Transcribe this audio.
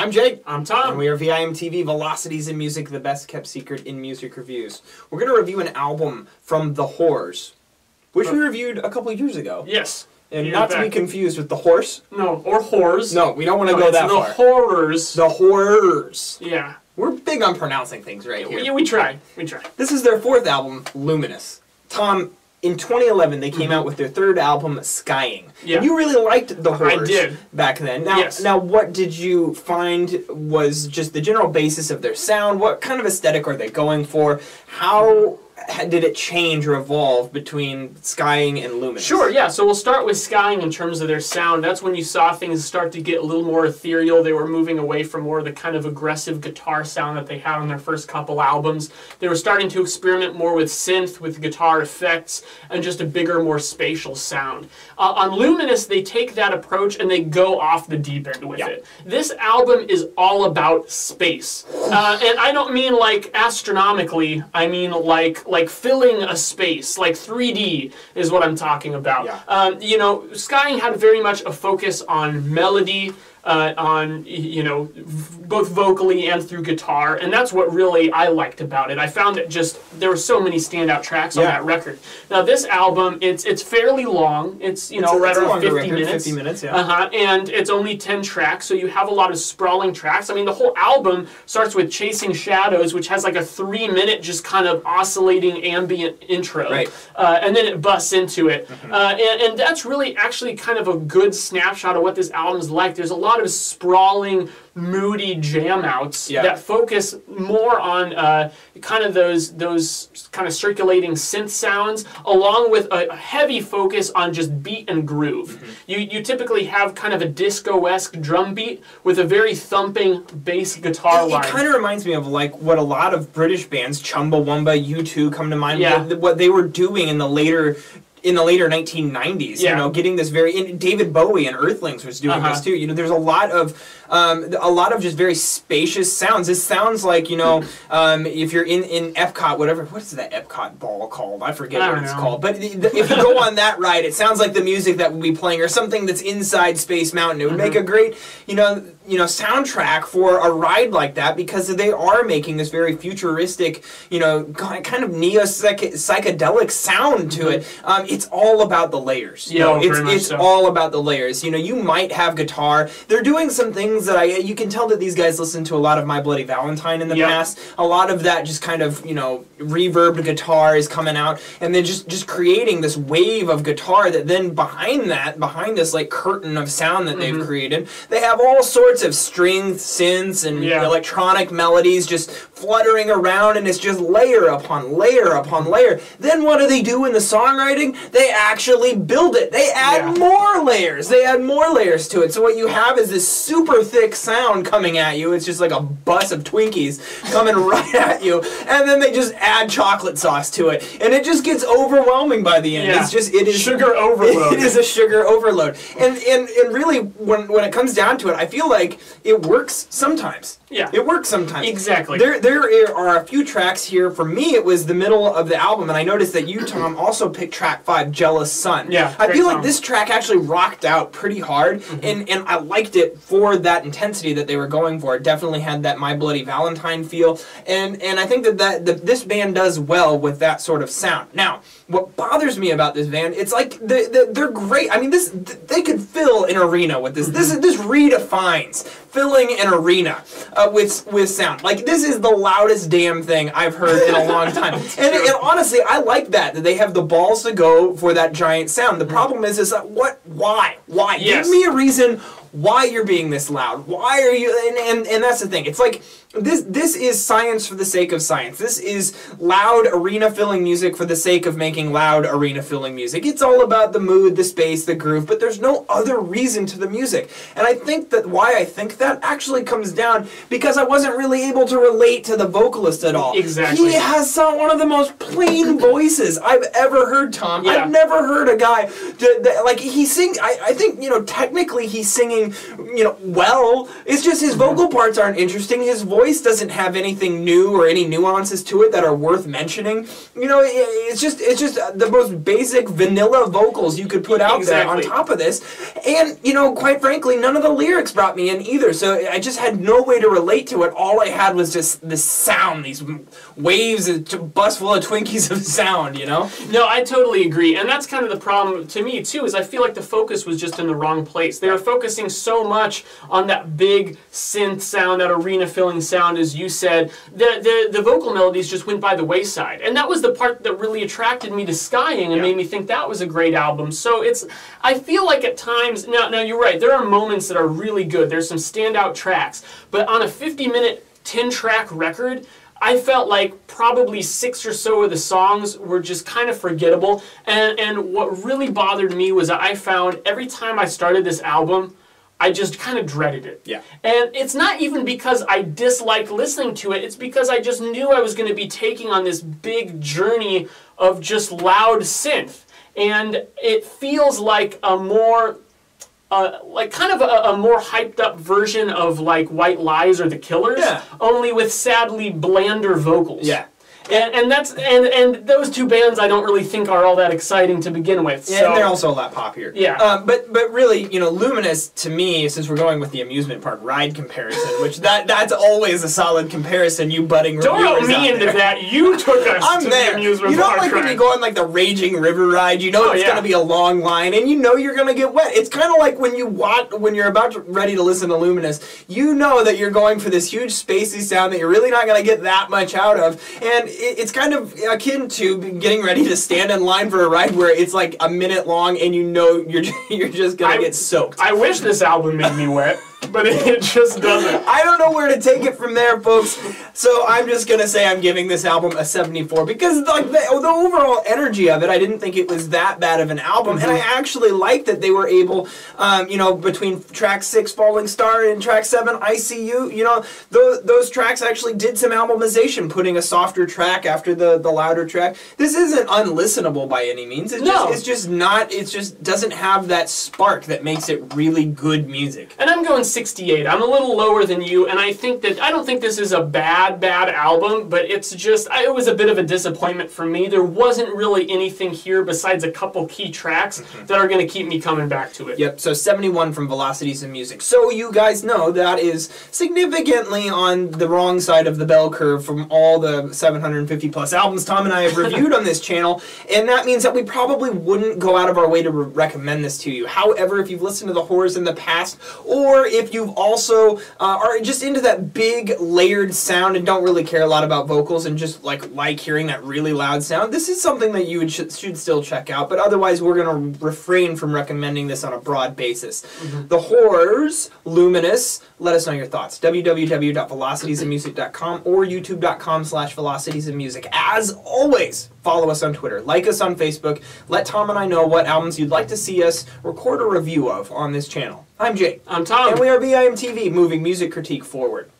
I'm Jake. I'm Tom. And we are VIMTV, Velocities in Music, the best kept secret in music reviews. We're going to review an album from The Horrors, which we reviewed a couple of years ago. Yes. And not to be confused with The Horse. No, or Whores. No, we don't want to go that far. The Horrors. The Horrors. Yeah. We're big on pronouncing things right here. Yeah, we try. We try. This is their fourth album, Luminous. Tom, in 2011, they came out with their third album, Skying. Yeah. And you really liked The Horrors I did. back then. Now, yes. Now, what did you find was just the general basis of their sound? What kind of aesthetic are they going for? How did it change or evolve between Skying and Luminous? Sure, yeah. So we'll start with Skying in terms of their sound. That's when you saw things start to get a little more ethereal. They were moving away from more of the kind of aggressive guitar sound that they had on their first couple albums. They were starting to experiment more with synth, with guitar effects, and just a bigger, more spatial sound. On Luminous, they take that approach and they go off the deep end with it. This album is all about space. And I don't mean like astronomically, I mean like filling a space, like 3D is what I'm talking about. Yeah. You know, Skying had very much a focus on melody, on, you know, both vocally and through guitar, and that's what really I liked about it. I found that just, there were so many standout tracks on that record. Now this album, it's fairly long. It's, you know, right around 50 minutes. 50 minutes, yeah. And it's only 10 tracks, so you have a lot of sprawling tracks. I mean, the whole album starts with Chasing Shadows, which has like a 3-minute just kind of oscillating ambient intro. Right. And then it busts into it. And that's really actually kind of a good snapshot of what this album is like. There's a lot of sprawling, moody jam outs that focus more on kind of those kind of circulating synth sounds, along with a heavy focus on just beat and groove. You typically have kind of a disco-esque drum beat with a very thumping bass guitar line. It kind of reminds me of like what a lot of British bands, Chumbawamba, U2 come to mind, what they were doing in the later 1990s, you know, getting this very, David Bowie and Earthlings was doing this too. You know, there's a lot of just very spacious sounds. This sounds like, you know, if you're in Epcot, whatever, what is that Epcot ball called? I forget what it's called. But if you go on that ride, it sounds like the music that would be playing, or something that's inside Space Mountain. It would make a great, you know, soundtrack for a ride like that, because they are making this very futuristic, you know, kind of neo-psychedelic sound to it. It's all about the layers. You know, it's all about the layers. You know, you might have guitar. They're doing some things that you can tell that these guys listened to a lot of My Bloody Valentine in the past. A lot of that just kind of, you know, reverbed guitar is coming out, and then just creating this wave of guitar that then behind this like curtain of sound that they've created, they have all sorts of string synths and electronic melodies just fluttering around, and it's just layer upon layer upon layer. Then what do they do in the songwriting? They actually build it. They add more layers. They add more layers to it. So what you have is this super thick sound coming at you. It's just like a bus of Twinkies coming right at you. And then they just add chocolate sauce to it. And it just gets overwhelming by the end. It is sugar overload. It is a sugar overload. And really, when it comes down to it, I feel like it works sometimes. Yeah. It works sometimes. Exactly. There are a few tracks here. For me, it was the middle of the album, and I noticed that you, Tom, also picked track 5, Jealous Sun. Yeah, I feel like this track actually rocked out pretty hard, and I liked it for that intensity that they were going for. It definitely had that My Bloody Valentine feel, and I think that this band does well with that sort of sound. Now, what bothers me about this band, it's like they're great. I mean, they could fill an arena with this. This redefines filling an arena with sound. Like, this is the loudest damn thing I've heard in a long time. and honestly, I like that they have the balls to go for that giant sound. The problem is why? Yes. Give me a reason why you're being this loud. Why are you, and that's the thing. It's like, this is science for the sake of science. This is loud arena-filling music for the sake of making loud arena-filling music. It's all about the mood, the space, the groove, but there's no other reason to the music. And I think that why I think that actually comes down because I wasn't really able to relate to the vocalist at all. Exactly. He has one of the most plain voices I've ever heard, Tom. I've never heard a guy, like, he sings, I think, you know, technically he's singing, you know, well. It's just his vocal parts aren't interesting. His voice voice doesn't have anything new or any nuances to it that are worth mentioning. You know, it's just the most basic vanilla vocals you could put out there on top of this. And, you know, quite frankly, none of the lyrics brought me in either. So I just had no way to relate to it. All I had was just this sound, these waves, a bus full of Twinkies of sound, you know? No, I totally agree. And that's kind of the problem to me, too, is I feel like the focus was just in the wrong place. They were focusing so much on that big synth sound, that arena-filling sound, as you said. The vocal melodies just went by the wayside. And that was the part that really attracted me to Skying and made me think that was a great album. So I feel like at times, now you're right, there are moments that are really good. There's some standout tracks. But on a 50-minute, 10-track record, I felt like probably 6 or so of the songs were just kind of forgettable. And what really bothered me was that I found every time I started this album, I just kind of dreaded it. Yeah. And it's not even because I disliked listening to it. It's because I just knew I was going to be taking on this big journey of just loud synth. And it feels like a more... kind of a more hyped up version of like White Lies or The Killers, only with sadly blander vocals. Yeah. And those two bands I don't really think are all that exciting to begin with. Yeah, and they're also a lot poppier. Yeah. But really, you know, Luminous, to me, since we're going with the amusement park ride comparison, which that's always a solid comparison, you budding reviewers Don't help me into that. You took us to the amusement park. You know, like when you go on like the Raging River ride, you know it's going to be a long line, and you know you're going to get wet. It's kind of like when you're ready to listen to Luminous, you know that you're going for this huge spacey sound that you're really not going to get that much out of, and it's kind of akin to getting ready to stand in line for a ride where it's like a minute long and you know you're just going to get soaked. I wish this album made me wet, but it just doesn't. I don't know where to take it from there, folks. So I'm just going to say I'm giving this album a 74 because like the overall energy of it, I didn't think it was that bad of an album. And I actually liked that they were able, you know, between track 6, Falling Star, and track 7, I See You, you know, those tracks actually did some albumization, putting a softer track after the louder track. This isn't unlistenable by any means. It's just doesn't have that spark that makes it really good music. And I'm going 68. I'm a little lower than you, and I don't think this is a bad album, but it was a bit of a disappointment for me. There wasn't really anything here besides a couple key tracks that are going to keep me coming back to it. Yep, so 71 from Velocities and Music. So you guys know that is significantly on the wrong side of the bell curve from all the 750 plus albums Tom and I have reviewed on this channel, and that means that we probably wouldn't go out of our way to recommend this to you. However, if you've listened to the Horrors in the past, or if you've also are just into that big layered sound and don't really care a lot about vocals and just like hearing that really loud sound, this is something that you should still check out. But otherwise, we're going to refrain from recommending this on a broad basis. The Horrors, Luminous. Let us know your thoughts. www.velocitiesandmusic.com or youtube.com/velocitiesandmusic. As always, follow us on Twitter. Like us on Facebook. Let Tom and I know what albums you'd like to see us record a review of on this channel. I'm Jake. I'm Tom. And we are VIMTV, moving music critique forward.